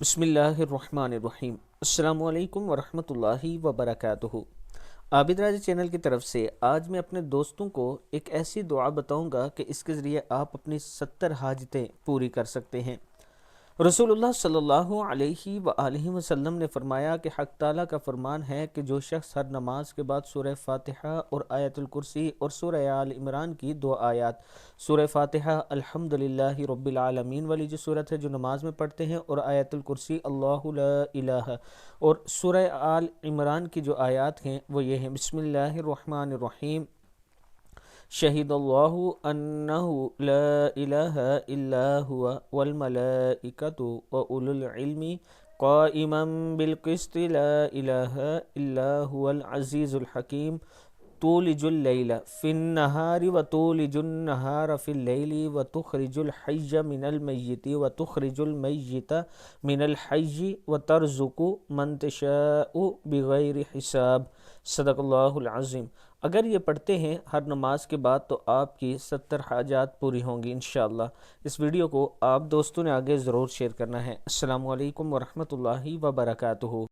بسم اللہ الرحمن الرحیم۔ السلام علیکم ورحمۃ اللہ وبرکاتہ۔ عابد راجہ چینل کی طرف سے آج میں اپنے دوستوں کو ایک ایسی دعا بتاؤں گا کہ اس کے ذریعے آپ اپنی 70 حاجتیں پوری کر سکتے ہیں۔ رسول اللہ صلی اللہ علیہ وآلہ وسلم نے فرمایا کہ حق تعالیٰ کا فرمان ہے کہ جو شخص ہر نماز کے بعد سورہ فاتحہ اور آیت الکرسی اور سورہ آل عمران کی 2 آیات، سورہ فاتحہ الحمدللہ رب العالمین والی جو صورت ہے جو نماز میں پڑھتے ہیں، اور آیت الکرسی اللہ لا الہ، اور سورہ آل عمران کی جو آیات ہیں وہ یہ ہیں: بسم اللہ الرحمن الرحیم، شہید اللہ انہ لا الہ الا هو والملائکۃ واولو العلم قائما بالقسط لا الہ الا هو العزیز الحکیم، تولج اللیل فی النہار وتولج النہار فی اللیل وتخرج الحی من المیت وتخرج المیت من الحی وترزق من تشاء بغیر حساب۔ صدق اللہ العظیم۔ اگر یہ پڑھتے ہیں ہر نماز کے بعد تو آپ کی 70 حاجات پوری ہوں گی انشاءاللہ۔ اس ویڈیو کو آپ دوستوں نے آگے ضرور شیئر کرنا ہے۔ السلام علیکم ورحمۃ اللہ وبرکاتہ۔